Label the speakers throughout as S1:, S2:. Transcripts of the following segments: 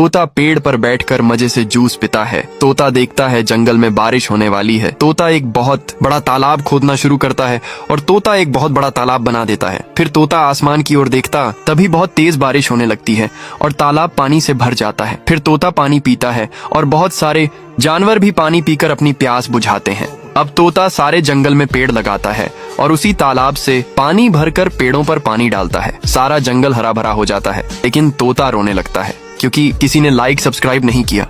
S1: तोता पेड़ पर बैठकर मजे से जूस पीता है। तोता देखता है जंगल में बारिश होने वाली है। तोता एक बहुत बड़ा तालाब खोदना शुरू करता है और तोता एक बहुत बड़ा तालाब बना देता है। फिर तोता आसमान की ओर देखता, तभी बहुत तेज बारिश होने लगती है और तालाब पानी से भर जाता है। फिर तोता पानी पीता है और बहुत सारे जानवर भी पानी पीकर अपनी प्यास बुझाते हैं। अब तोता सारे जंगल में पेड़ लगाता है और उसी तालाब से पानी भरकर पेड़ों पर पानी डालता है। सारा जंगल हरा भरा हो जाता है, लेकिन तोता रोने लगता है क्योंकि किसी ने लाइक सब्सक्राइब नहीं किया।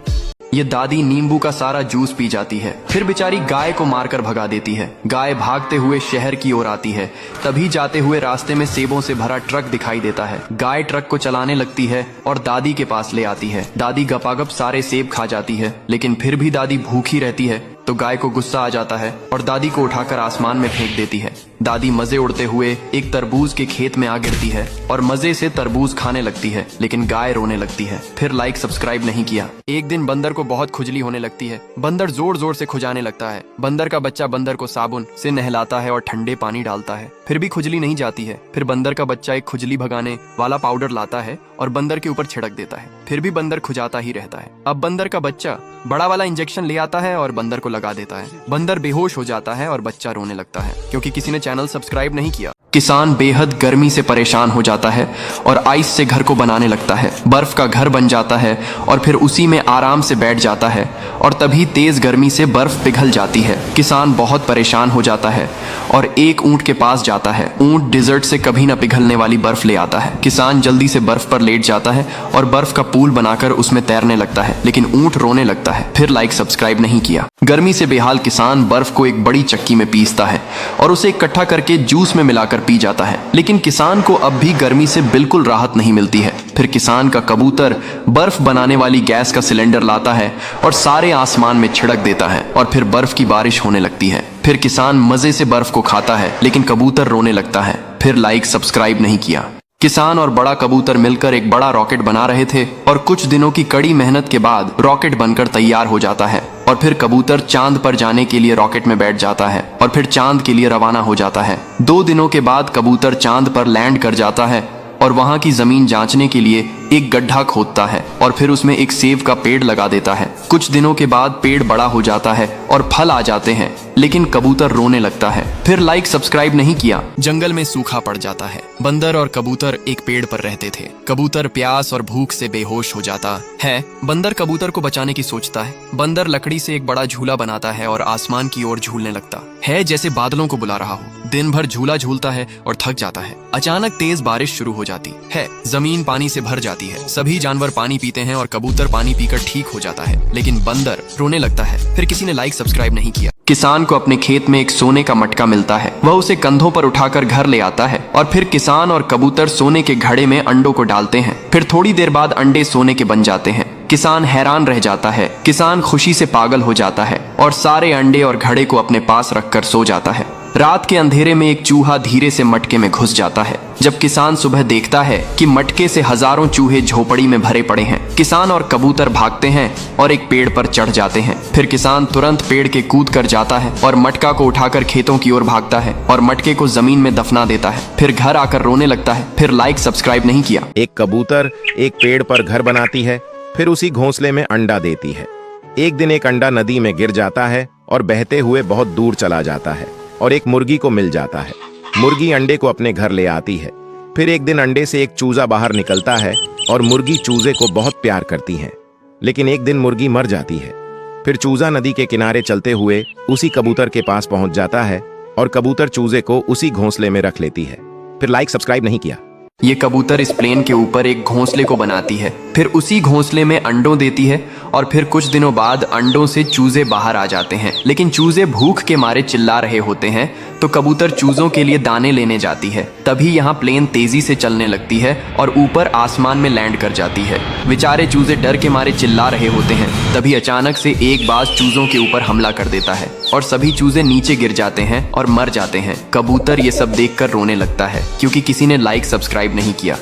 S1: ये दादी नींबू का सारा जूस पी जाती है। फिर बेचारी गाय को मारकर भगा देती है। गाय भागते हुए शहर की ओर आती है। तभी जाते हुए रास्ते में सेबों से भरा ट्रक दिखाई देता है। गाय ट्रक को चलाने लगती है और दादी के पास ले आती है। दादी गपागप सारे सेब खा जाती है, लेकिन फिर भी दादी भूखी रहती है तो गाय को गुस्सा आ जाता है और दादी को उठाकर आसमान में फेंक देती है। दादी मजे उड़ते हुए एक तरबूज के खेत में आ गिरती है और मजे से तरबूज खाने लगती है, लेकिन गाय रोने लगती है। फिर लाइक सब्सक्राइब नहीं किया। एक दिन बंदर को बहुत खुजली होने लगती है। बंदर जोर जोर से खुजाने लगता है। बंदर का बच्चा बंदर को साबुन से नहलाता है और ठंडे पानी डालता है, फिर भी खुजली नहीं जाती है। फिर बंदर का बच्चा एक खुजली भगाने वाला पाउडर लाता है और बंदर के ऊपर छिड़क देता है, फिर भी बंदर खुजाता ही रहता है। अब बंदर का बच्चा बड़ा वाला इंजेक्शन ले आता है और बंदर को लगा देता है। बंदर बेहोश हो जाता है और बच्चा रोने लगता है क्योंकि किसी ने चैनल सब्सक्राइब नहीं किया। किसान बेहद गर्मी से परेशान हो जाता है और आइस से घर को बनाने लगता है। बर्फ का घर बन जाता है और फिर उसी में आराम से बैठ जाता है और तभी तेज गर्मी से बर्फ पिघल जाती है। किसान बहुत परेशान हो जाता है और एक ऊंट के पास जाता है। ऊंट डिजर्ट से कभी न पिघलने वाली बर्फ ले आता है। किसान जल्दी से बर्फ पर लेट जाता है और बर्फ का पूल बनाकर उसमें तैरने लगता है, लेकिन ऊंट रोने लगता है। फिर लाइक सब्सक्राइब नहीं किया। गर्मी से बेहाल किसान बर्फ को एक बड़ी चक्की में पीसता है और उसे इकट्ठा करके जूस में मिलाकर पी जाता है, लेकिन किसान को अब भी गर्मी से बिल्कुल राहत नहीं मिलती है। फिर किसान का कबूतर बर्फ बनाने वाली गैस का सिलेंडर लाता है और सारे आसमान में छिड़क देता है और फिर बर्फ की बारिश होने लगती है। फिर किसान मजे से बर्फ को खाता है, लेकिन कबूतर रोने लगता है। फिर लाइक सब्सक्राइब नहीं किया। किसान और बड़ा कबूतर मिलकर एक बड़ा रॉकेट बना रहे थे और कुछ दिनों की कड़ी मेहनत के बाद रॉकेट बनकर तैयार हो जाता है और फिर कबूतर चांद पर जाने के लिए रॉकेट में बैठ जाता है और फिर चांद के लिए रवाना हो जाता है। 2 दिनों के बाद कबूतर चांद पर लैंड कर जाता है और वहां की जमीन जांचने के लिए एक गड्ढा खोदता है और फिर उसमें एक सेब का पेड़ लगा देता है। कुछ दिनों के बाद पेड़ बड़ा हो जाता है और फल आ जाते हैं, लेकिन कबूतर रोने लगता है। फिर लाइक सब्सक्राइब नहीं किया। जंगल में सूखा पड़ जाता है। बंदर और कबूतर एक पेड़ पर रहते थे। कबूतर प्यास और भूख से बेहोश हो जाता है। बंदर कबूतर को बचाने की सोचता है। बंदर लकड़ी से एक बड़ा झूला बनाता है और आसमान की ओर झूलने लगता है जैसे बादलों को बुला रहा हो। दिन भर झूला झूलता है और थक जाता है। अचानक तेज बारिश शुरू हो जाती है। जमीन पानी से भर जाती है। सभी जानवर पानी पीते हैं और कबूतर पानी पीकर ठीक हो जाता है, लेकिन बंदर रोने लगता है। फिर किसी ने लाइक सब्सक्राइब नहीं किया। किसान को अपने खेत में एक सोने का मटका मिलता है। वह उसे कंधों पर उठाकर घर ले आता है और फिर किसान और कबूतर सोने के घड़े में अंडों को डालते हैं। फिर थोड़ी देर बाद अंडे सोने के बन जाते हैं। किसान हैरान रह जाता है। किसान खुशी से पागल हो जाता है और सारे अंडे और घड़े को अपने पास रखकर सो जाता है। रात के अंधेरे में एक चूहा धीरे से मटके में घुस जाता है। जब किसान सुबह देखता है कि मटके से हजारों चूहे झोपड़ी में भरे पड़े हैं, किसान और कबूतर भागते हैं और एक पेड़ पर चढ़ जाते हैं। फिर किसान तुरंत पेड़ के कूद कर जाता है और मटका को उठाकर खेतों की ओर भागता है और मटके को जमीन में दफना देता है। फिर घर आकर रोने लगता है। फिर लाइक सब्सक्राइब नहीं किया।
S2: एक कबूतर एक पेड़ पर घर बनाती है, फिर उसी घोंसले में अंडा देती है। एक दिन एक अंडा नदी में गिर जाता है और बहते हुए बहुत दूर चला जाता है और एक मुर्गी को मिल जाता है। मुर्गी अंडे को अपने घर ले आती है। फिर एक दिन अंडे से एक चूजा बाहर निकलता है और मुर्गी चूजे को बहुत प्यार करती है, लेकिन एक दिन मुर्गी मर जाती है। फिर चूजा नदी के किनारे चलते हुए उसी कबूतर के पास पहुंच जाता है और कबूतर चूजे को उसी घोंसले में रख लेती है। फिर लाइक सब्सक्राइब नहीं किया।
S1: ये कबूतर इस प्लेन के ऊपर एक घोंसले को बनाती है, फिर उसी घोंसले में अंडों देती है और फिर कुछ दिनों बाद अंडों से चूजे बाहर आ जाते हैं, लेकिन चूजे भूख के मारे चिल्ला रहे होते हैं तो कबूतर चूजों के लिए दाने लेने जाती है। तभी यहाँ प्लेन तेजी से चलने लगती है और ऊपर आसमान में लैंड कर जाती है। बेचारे चूजे डर के मारे चिल्ला रहे होते हैं। तभी अचानक से एक बाज चूजों के ऊपर हमला कर देता है और सभी चूजे नीचे गिर जाते हैं और मर जाते हैं। कबूतर ये सब देखकर रोने लगता है क्योंकि किसी ने लाइक सब्सक्राइब नहीं किया।